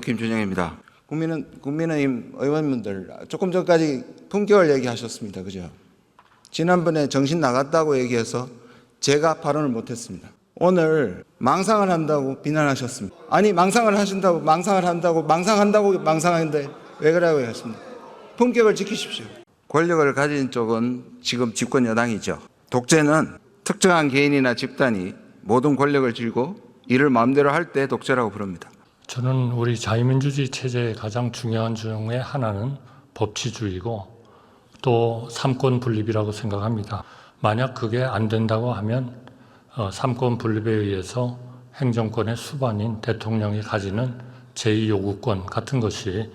김준영입니다. 국민의힘 의원님들 조금 전까지 품격을 얘기하셨습니다. 그죠? 지난번에 정신 나갔다고 얘기해서 제가 발언을 못했습니다. 오늘 망상을 한다고 비난하셨습니다. 아니 망상을 하신다고 망상하는데 왜 그러라고 했습니다. 품격을 지키십시오. 권력을 가진 쪽은 지금 집권 여당이죠. 독재는 특정한 개인이나 집단이 모든 권력을 쥐고 이를 마음대로 할 때 독재라고 부릅니다. 저는 우리 자유민주주의 체제의 가장 중요한 중에 하나는 법치주의고 또 삼권 분립이라고 생각합니다. 만약 그게 안 된다고 하면 삼권 분립에 의해서 행정권의 수반인 대통령이 가지는 제2요구권 같은 것이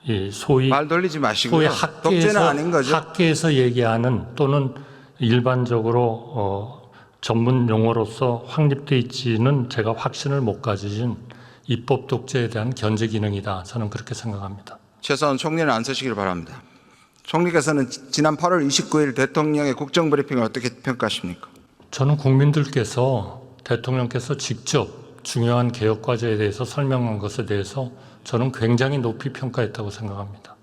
이 소위 말 돌리지 마시고요. 독재는 아닌 거죠. 학계에서 얘기하는 또는 일반적으로 전문 용어로서 확립돼 있지는 제가 확신을 못 가지신 입법 독재에 대한 견제 기능이다. 저는 그렇게 생각합니다. 최소한 총리는 안 쓰시길 바랍니다. 총리께서는 지난 8월 29일 대통령의 국정브리핑을 어떻게 평가하십니까? 저는 국민들께서 대통령께서 직접 중요한 개혁 과제에 대해서 설명한 것에 대해서 저는 굉장히 높이 평가했다고 생각합니다.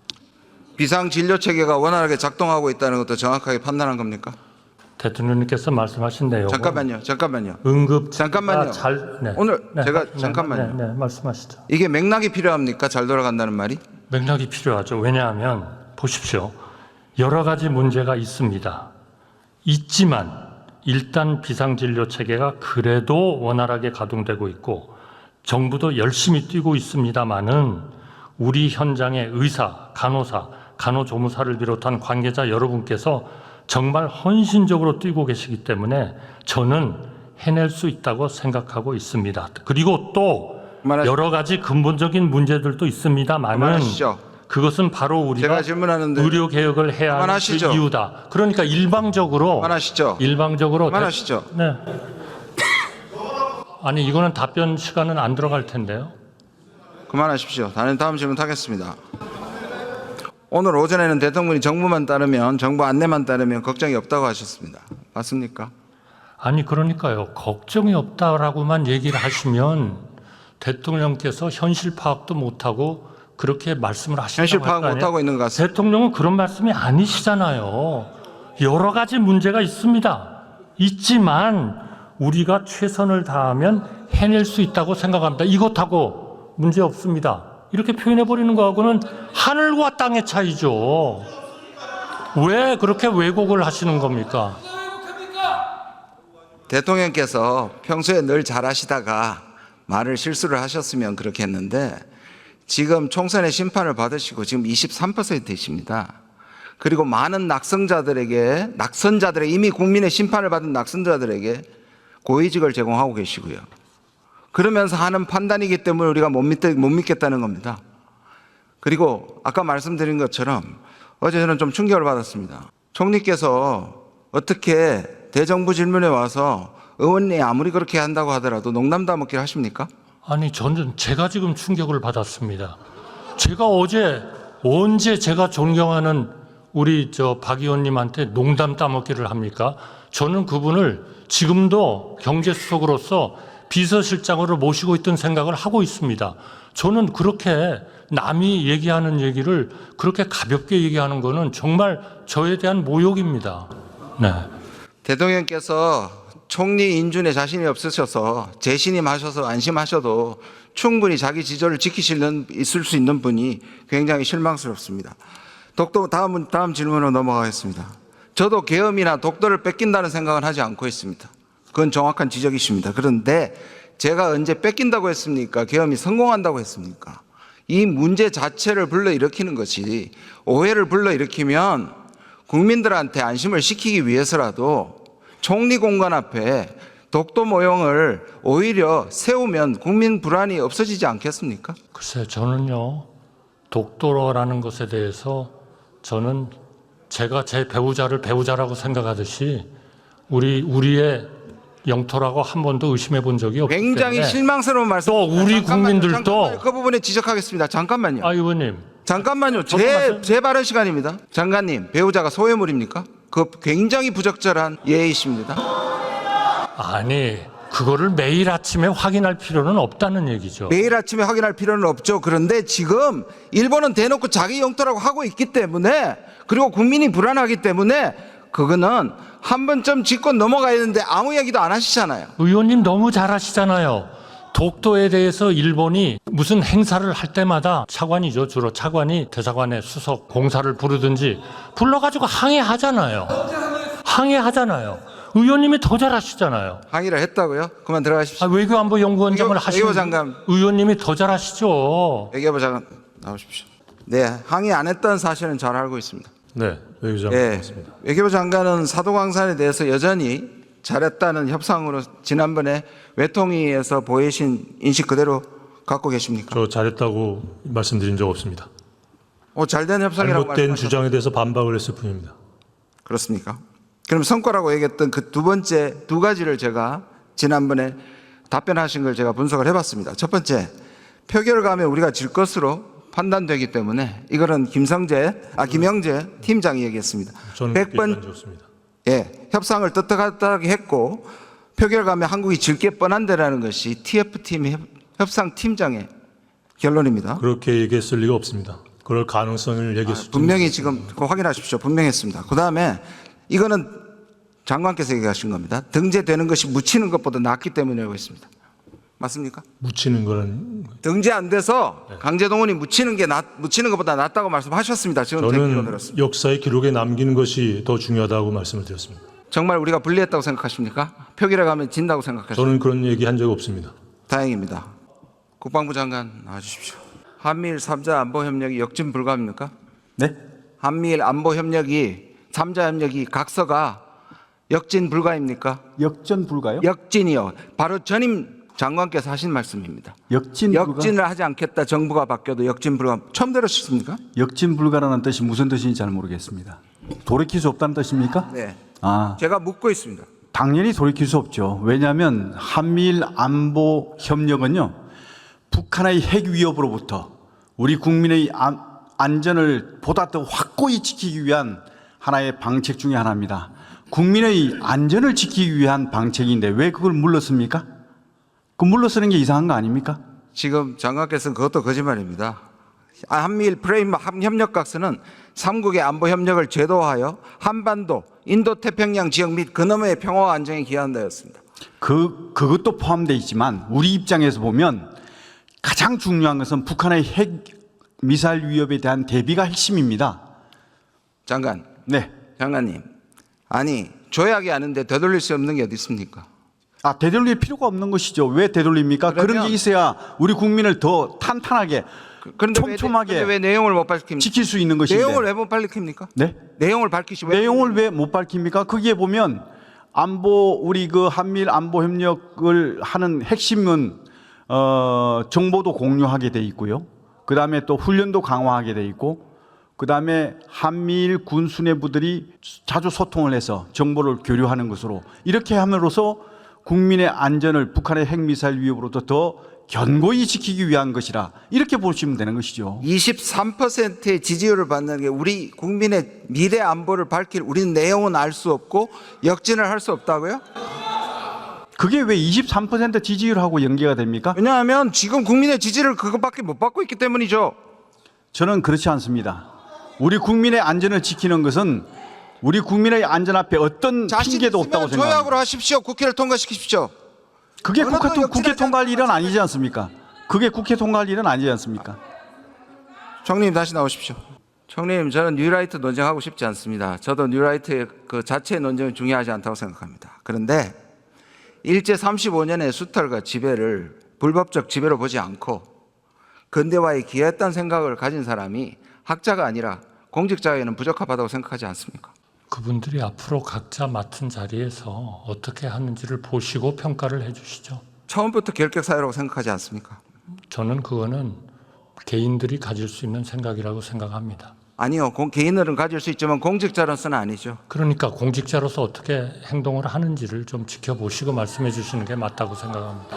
비상진료체계가 원활하게 작동하고 있다는 것도 정확하게 판단한 겁니까? 대통령님께서 말씀하신 내용. 잠깐만요. 응급자가 잠깐만요. 네, 말씀하시죠. 이게 맥락이 필요합니까? 잘 돌아간다는 말이? 맥락이 필요하죠. 왜냐하면 보십시오. 여러 가지 문제가 있습니다. 있지만 일단 비상진료 체계가 그래도 원활하게 가동되고 있고 정부도 열심히 뛰고 있습니다마는 우리 현장의 의사, 간호사, 간호조무사를 비롯한 관계자 여러분께서 정말 헌신적으로 뛰고 계시기 때문에 저는 해낼 수 있다고 생각하고 있습니다. 그리고 또 여러 가지 근본적인 문제들도 있습니다만은 그것은 바로 우리가 제가 질문하는데 의료 개혁을 해야 하는 그 이유다. 그러니까 일방적으로 그만하시죠. 네. 아니 이거는 답변 시간은 안 들어갈 텐데요. 그만하십시오. 다음 질문 하겠습니다. 오늘 오전에는 대통령이 정부 안내만 따르면 걱정이 없다고 하셨습니다. 맞습니까? 아니 그러니까요. 걱정이 없다라고만 얘기를 하시면 대통령께서 현실 파악도 못하고 그렇게 말씀을 하신다고 현실 파악 못하고 있는 것 같습니다. 대통령은 그런 말씀이 아니시잖아요. 여러 가지 문제가 있습니다. 있지만 우리가 최선을 다하면 해낼 수 있다고 생각합니다. 이것하고 문제 없습니다. 이렇게 표현해버리는 거하고는 하늘과 땅의 차이죠. 왜 그렇게 왜곡을 하시는 겁니까? 대통령께서 평소에 늘 잘하시다가 말을 실수를 하셨으면 그렇게 했는데 지금 총선의 심판을 받으시고 지금 23%이십니다. 그리고 많은 낙선자들에게 이미 국민의 심판을 받은 낙선자들에게 고위직을 제공하고 계시고요. 그러면서 하는 판단이기 때문에 우리가 못 믿겠다는 겁니다. 그리고 아까 말씀드린 것처럼 어제 저는 좀 충격을 받았습니다. 총리께서 어떻게 대정부 질문에 와서 의원이 아무리 그렇게 한다고 하더라도 농담 따먹기를 하십니까? 아니 저는 제가 지금 충격을 받았습니다. 제가 언제 제가 존경하는 우리 박 의원님한테 농담 따먹기를 합니까? 저는 그분을 지금도 경제수석으로서 비서실장으로 모시고 있던 생각을 하고 있습니다. 저는 그렇게 남이 얘기하는 얘기를 그렇게 가볍게 얘기하는 거는 정말 저에 대한 모욕입니다. 네. 대통령께서 총리 인준에 자신이 없으셔서 재신임하셔서 안심하셔도 충분히 자기 지조를 있을 수 있는 분이 굉장히 실망스럽습니다. 다음 질문으로 넘어가겠습니다. 저도 계엄이나 독도를 뺏긴다는 생각은 하지 않고 있습니다. 그건 정확한 지적이십니다. 그런데 제가 언제 뺏긴다고 했습니까? 계엄이 성공한다고 했습니까? 이 문제 자체를 불러일으키는 것이 오해를 불러일으키면 국민들한테 안심을 시키기 위해서라도 총리 공간 앞에 독도 모형을 오히려 세우면 국민 불안이 없어지지 않겠습니까? 글쎄요, 저는요, 독도라는 것에 대해서 저는 제가 제 배우자를 배우자라고 생각하듯이 우리의 영토라고 한 번도 의심해 본 적이 없기 때문에 굉장히 실망스러운 말씀. 또 우리 국민들도 그 부분에 지적하겠습니다. 잠깐만요. 의원님. 잠깐만요. 제 발언 시간입니다. 장관님, 배우자가 소외물입니까? 그 굉장히 부적절한 예의십니다. 아니 그거를 매일 아침에 확인할 필요는 없다는 얘기죠. 매일 아침에 확인할 필요는 없죠. 그런데 지금 일본은 대놓고 자기 영토라고 하고 있기 때문에, 그리고 국민이 불안하기 때문에 그거는 한 번쯤 짚고 넘어가야 되는데 아무 얘기도 안 하시잖아요. 의원님 너무 잘하시잖아요. 독도에 대해서 일본이 무슨 행사를 할 때마다 차관이죠. 주로 차관이 대사관의 수석 공사를 부르든지 불러가지고 항의하잖아요. 의원님이 더 잘하시잖아요. 항의를 했다고요? 그만 들어가십시오. 외교안보연구원장을 하시는 외교부 장관. 의원님이 더 잘하시죠. 외교부 장관 나오십시오. 네, 항의 안 했던 사실은 잘 알고 있습니다. 네, 외교장관 예, 맞습니다. 외교부 장관은 사도광산에 대해서 여전히 잘했다는 협상으로 지난번에 외통위에서 보이신 인식 그대로 갖고 계십니까? 저 잘했다고 말씀드린 적 없습니다. 잘된 협상이라고 잘못된 말씀하셨... 주장에 대해서 반박을 했을 뿐입니다. 그렇습니까? 그럼 성과라고 얘기했던 그 두 번째 두 가지를 제가 지난번에 답변하신 걸 제가 분석을 해봤습니다. 첫 번째, 표결을 가면 우리가 질 것으로 판단되기 때문에 이거는 김영재 팀장이 얘기했습니다. 저는 100번 좋습니다. 예, 협상을 떳떳하게 했고 표결 가면 한국이 질 게 뻔한데라는 것이 TF팀 협상팀장의 결론입니다. 그렇게 얘기했을 리가 없습니다. 그럴 가능성을 얘기했을 분명히 지금 그거 확인하십시오. 분명히 했습니다. 그 다음에 이거는 장관께서 얘기하신 겁니다. 등재되는 것이 묻히는 것보다 낫기 때문이라고 했습니다. 맞습니까? 묻히는 거는 등재 안 돼서 강제동원이 묻히는 것보다 낫다고 말씀하셨습니다. 지금 듣기로 저는 들었습니다. 역사의 기록에 남기는 것이 더 중요하다고 말씀을 드렸습니다. 정말 우리가 불리했다고 생각하십니까? 표결에 가면 진다고 생각하십니까? 저는 그런 얘기 한 적 없습니다. 다행입니다. 국방부 장관 나와주십시오. 한미일 3자 안보협력이 역진 불가합니까? 네? 한미일 안보협력이 3자 협력이 각서가 역진 불가입니까? 역전 불가요? 역진이요. 바로 전임 장관께서 하신 말씀입니다. 역진 불가? 역진을 하지 않겠다. 정부가 바뀌어도 역진 불가. 처음 들으셨습니까? 역진 불가라는 뜻이 무슨 뜻인지 잘 모르겠습니다. 돌이킬 수 없다는 뜻입니까? 네. 아, 제가 묻고 있습니다. 당연히 돌이킬 수 없죠. 왜냐하면 한미일 안보 협력은요, 북한의 핵 위협으로부터 우리 국민의 안전을 보다 더 확고히 지키기 위한 하나의 방책 중에 하나입니다. 국민의 안전을 지키기 위한 방책인데 왜 그걸 물렀습니까? 그 물러서는 게 이상한 거 아닙니까? 지금 장관께서는 그것도 거짓말입니다. 한미일 프레임 협력 각서는 3국의 안보 협력을 제도화하여 한반도, 인도태평양 지역 및 그놈의 평화와 안정에 기여한다였습니다. 그것도 포함되어 있지만 우리 입장에서 보면 가장 중요한 것은 북한의 핵 미사일 위협에 대한 대비가 핵심입니다. 장관, 네. 장관님, 아니 조약이 아는데 되돌릴 수 없는 게 어디 있습니까? 아, 되돌릴 필요가 없는 것이죠. 왜 되돌립니까? 그런 게 있어야 우리 국민을 더 탄탄하게 그런데 촘촘하게 왜 내용을 못 밝힙니까? 지킬 수 있는 것인데. 내용을 왜 못 밝힙니까? 네? 내용을 밝히시 왜? 내용을 왜 못 밝힙니까? 거기에 보면 우리 그 한미일 안보 협력을 하는 핵심은 정보도 공유하게 돼 있고요. 그 다음에 또 훈련도 강화하게 돼 있고, 그 다음에 한미일 군 수뇌부들이 자주 소통을 해서 정보를 교류하는 것으로 이렇게 함으로써 국민의 안전을 북한의 핵미사일 위협으로부터 더 견고히 지키기 위한 것이라 이렇게 보시면 되는 것이죠. 23%의 지지율을 받는 게 우리 국민의 미래 안보를 밝힐 우리는 내용은 알 수 없고 역진을 할 수 없다고요? 그게 왜 23% 지지율하고 연계가 됩니까? 왜냐하면 지금 국민의 지지를 그것밖에 못 받고 있기 때문이죠. 저는 그렇지 않습니다. 우리 국민의 안전을 지키는 것은 우리 국민의 안전 앞에 어떤 자신 핑계도 있으면 없다고 생각합니다. 조약으로 하십시오. 국회를 통과시키십시오. 그게 어느 또 국회 통과할 역진하지 일은 아니지 않습니까? 그게 국회 통과할 일은 아니지 않습니까? 총리님 다시 나오십시오. 총리님, 저는 뉴라이트 논쟁하고 싶지 않습니다. 저도 뉴라이트의 그 자체의 논쟁은 중요하지 않다고 생각합니다. 그런데 일제 35년의 수탈과 지배를 불법적 지배로 보지 않고 근대화에 기여했다는 생각을 가진 사람이 학자가 아니라 공직자에는 부적합하다고 생각하지 않습니까? 그분들이 앞으로 각자 맡은 자리에서 어떻게 하는지를 보시고 평가를 해주시죠. 처음부터 결격 사유라고 생각하지 않습니까? 저는 그거는 개인들이 가질 수 있는 생각이라고 생각합니다. 아니요. 개인들은 가질 수 있지만 공직자로서는 아니죠. 그러니까 공직자로서 어떻게 행동을 하는지를 좀 지켜보시고 말씀해 주시는 게 맞다고 생각합니다.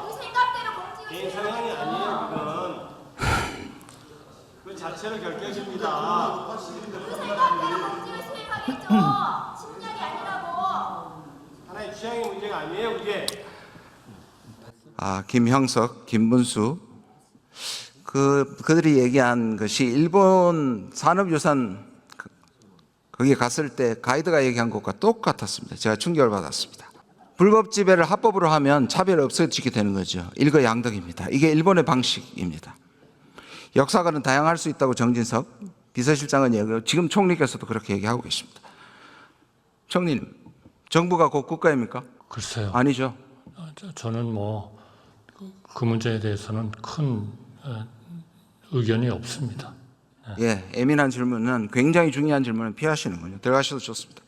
그 생각대로 공직을 성향이 아니에요. 그건 그 자체로 결정입니다. 그 생각대로 공직을 수행하겠죠. 침략이 아니라고. 하나의 취향의 문제가 김형석, 김문수 그들이 얘기한 것이 일본 산업유산 거기 갔을 때 가이드가 얘기한 것과 똑같았습니다. 제가 충격을 받았습니다. 불법 지배를 합법으로 하면 차별이 없어지게 되는 거죠. 일거양득입니다. 이게 일본의 방식입니다. 역사관은 다양할 수 있다고 정진석 비서실장은 얘기하고 지금 총리께서도 그렇게 얘기하고 계십니다. 총리님, 정부가 곧 국가입니까? 글쎄요. 아니죠. 저는 뭐 그 문제에 대해서는 큰 의견이 없습니다. 예, 예민한 질문은 굉장히 중요한 질문을 피하시는군요. 들어가셔도 좋습니다.